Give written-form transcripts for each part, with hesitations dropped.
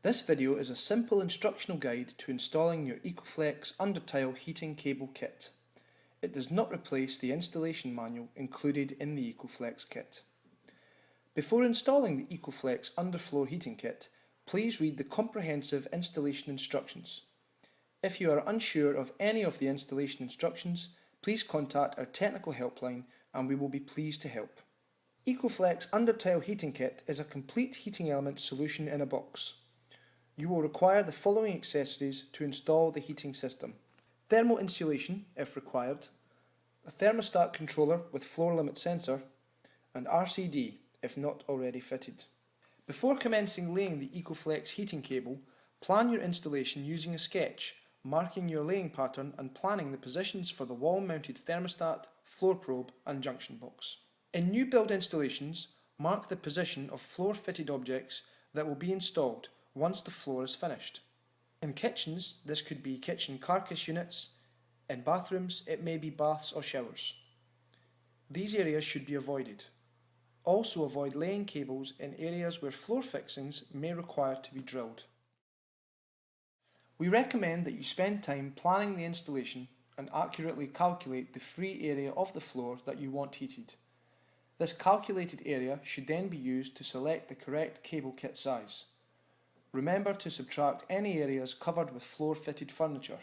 This video is a simple instructional guide to installing your EcoFlex under-tile heating cable kit. It does not replace the installation manual included in the EcoFlex kit. Before installing the EcoFlex underfloor heating kit, please read the comprehensive installation instructions. If you are unsure of any of the installation instructions, please contact our technical helpline and we will be pleased to help. EcoFlex under-tile heating kit is a complete heating element solution in a box. You will require the following accessories to install the heating system: thermal insulation if required, a thermostat controller with floor limit sensor, and RCD if not already fitted. Before commencing laying the EcoFlex heating cable, plan your installation using a sketch, marking your laying pattern and planning the positions for the wall-mounted thermostat, floor probe and junction box. In new build installations, mark the position of floor-fitted objects that will be installed once the floor is finished. In kitchens, this could be kitchen carcass units. In bathrooms, it may be baths or showers. These areas should be avoided. Also avoid laying cables in areas where floor fixings may require to be drilled. We recommend that you spend time planning the installation and accurately calculate the free area of the floor that you want heated. This calculated area should then be used to select the correct cable kit size. Remember to subtract any areas covered with floor-fitted furniture.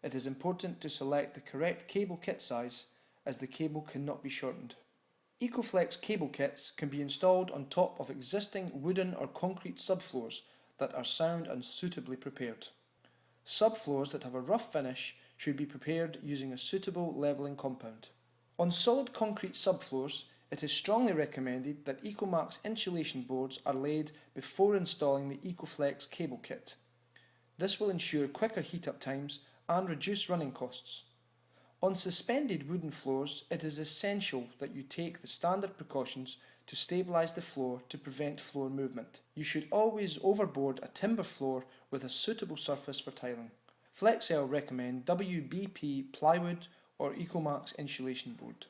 It is important to select the correct cable kit size as the cable cannot be shortened. EcoFlex cable kits can be installed on top of existing wooden or concrete subfloors that are sound and suitably prepared. Subfloors that have a rough finish should be prepared using a suitable levelling compound. On solid concrete subfloors, it is strongly recommended that EcoMax insulation boards are laid before installing the EcoFlex cable kit. This will ensure quicker heat-up times and reduce running costs. On suspended wooden floors, it is essential that you take the standard precautions to stabilise the floor to prevent floor movement. You should always overboard a timber floor with a suitable surface for tiling. FlexL recommend WBP plywood or EcoMax insulation board.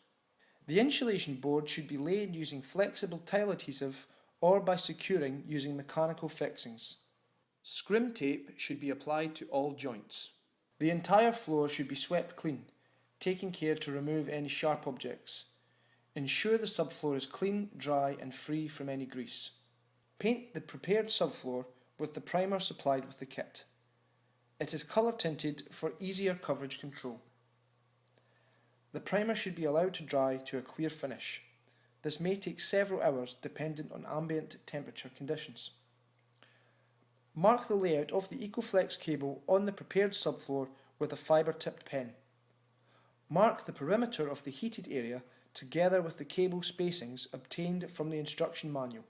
The insulation board should be laid using flexible tile adhesive or by securing using mechanical fixings. Scrim tape should be applied to all joints. The entire floor should be swept clean, taking care to remove any sharp objects. Ensure the subfloor is clean, dry and free from any grease. Paint the prepared subfloor with the primer supplied with the kit. It is colour tinted for easier coverage control. The primer should be allowed to dry to a clear finish. This may take several hours dependent on ambient temperature conditions. Mark the layout of the EcoFlex cable on the prepared subfloor with a fibre-tipped pen. Mark the perimeter of the heated area together with the cable spacings obtained from the instruction manual.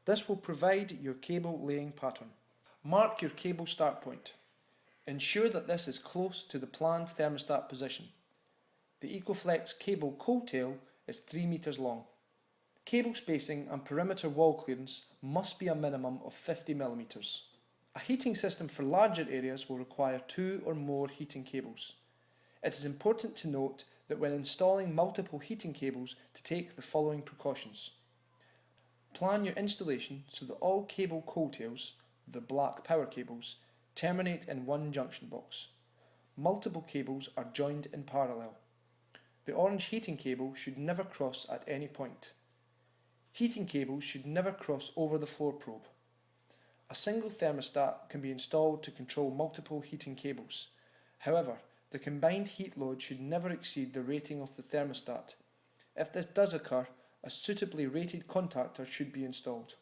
This will provide your cable laying pattern. Mark your cable start point. Ensure that this is close to the planned thermostat position. The EcoFlex cable coattail is 3 meters long. Cable spacing and perimeter wall clearance must be a minimum of 50 millimeters. A heating system for larger areas will require 2 or more heating cables. It is important to note that when installing multiple heating cables to take the following precautions. Plan your installation so that all cable coattails, the black power cables, terminate in one junction box. Multiple cables are joined in parallel. The orange heating cable should never cross at any point. Heating cables should never cross over the floor probe. A single thermostat can be installed to control multiple heating cables. However, the combined heat load should never exceed the rating of the thermostat. If this does occur, a suitably rated contactor should be installed.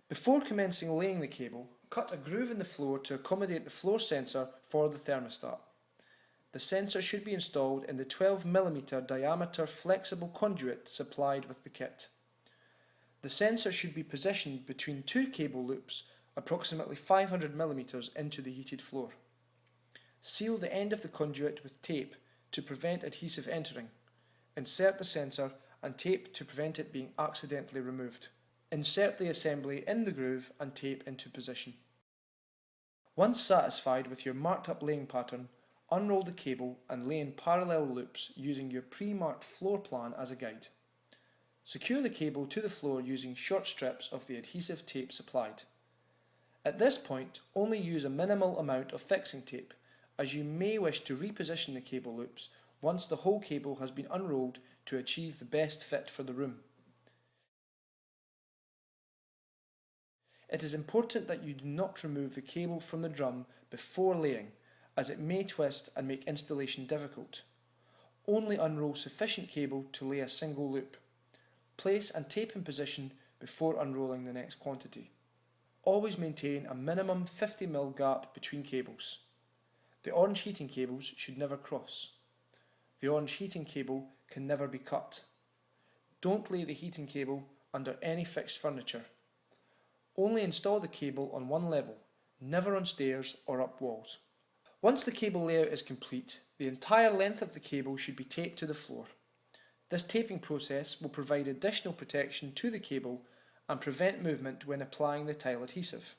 Before commencing laying the cable, cut a groove in the floor to accommodate the floor sensor for the thermostat. The sensor should be installed in the 12mm diameter flexible conduit supplied with the kit. The sensor should be positioned between two cable loops approximately 500mm into the heated floor. Seal the end of the conduit with tape to prevent adhesive entering. Insert the sensor and tape to prevent it being accidentally removed. Insert the assembly in the groove and tape into position. Once satisfied with your marked up laying pattern, unroll the cable and lay in parallel loops using your pre-marked floor plan as a guide. Secure the cable to the floor using short strips of the adhesive tape supplied. At this point, only use a minimal amount of fixing tape, as you may wish to reposition the cable loops once the whole cable has been unrolled to achieve the best fit for the room. It is important that you do not remove the cable from the drum before laying, as it may twist and make installation difficult. Only unroll sufficient cable to lay a single loop. Place and tape in position before unrolling the next quantity. Always maintain a minimum 50mm gap between cables. The orange heating cables should never cross. The orange heating cable can never be cut. Don't lay the heating cable under any fixed furniture. Only install the cable on one level, never on stairs or up walls. Once the cable layout is complete, the entire length of the cable should be taped to the floor. This taping process will provide additional protection to the cable and prevent movement when applying the tile adhesive.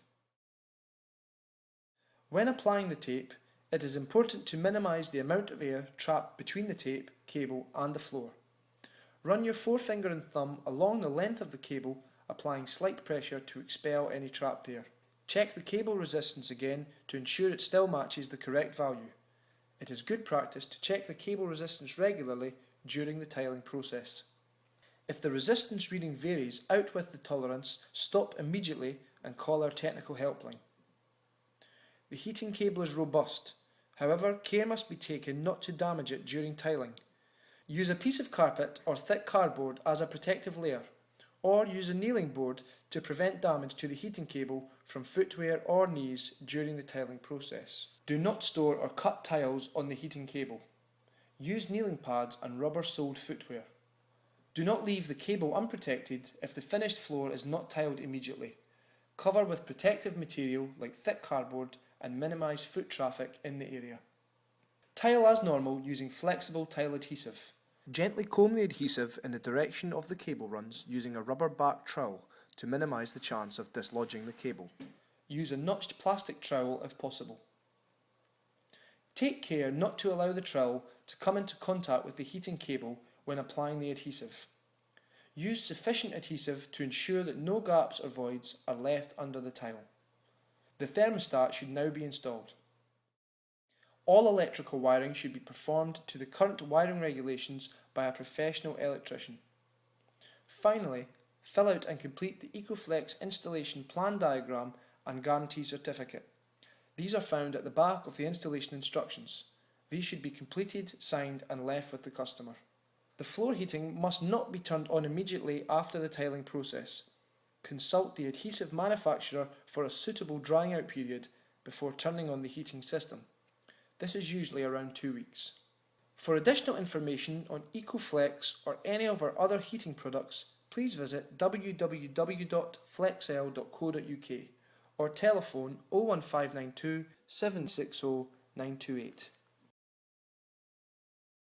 When applying the tape, it is important to minimise the amount of air trapped between the tape, cable and the floor. Run your forefinger and thumb along the length of the cable, applying slight pressure to expel any trapped air. Check the cable resistance again to ensure it still matches the correct value. It is good practice to check the cable resistance regularly during the tiling process. If the resistance reading varies out with the tolerance, stop immediately and call our technical helpline. The heating cable is robust, however care must be taken not to damage it during tiling. Use a piece of carpet or thick cardboard as a protective layer, or use a nailing board to prevent damage to the heating cable from footwear or knees during the tiling process. Do not store or cut tiles on the heating cable. Use nailing pads and rubber-soled footwear. Do not leave the cable unprotected if the finished floor is not tiled immediately. Cover with protective material like thick cardboard and minimise foot traffic in the area. Tile as normal using flexible tile adhesive. Gently comb the adhesive in the direction of the cable runs using a rubber back trowel to minimise the chance of dislodging the cable. Use a notched plastic trowel if possible. Take care not to allow the trowel to come into contact with the heating cable when applying the adhesive. Use sufficient adhesive to ensure that no gaps or voids are left under the tile. The thermostat should now be installed. All electrical wiring should be performed to the current wiring regulations by a professional electrician. Finally, fill out and complete the EcoFlex installation plan diagram and guarantee certificate. These are found at the back of the installation instructions. These should be completed, signed and left with the customer. The floor heating must not be turned on immediately after the tiling process. Consult the adhesive manufacturer for a suitable drying out period before turning on the heating system. This is usually around 2 weeks. For additional information on EcoFlex or any of our other heating products, please visit www.flexel.co.uk or telephone 01592 760 928.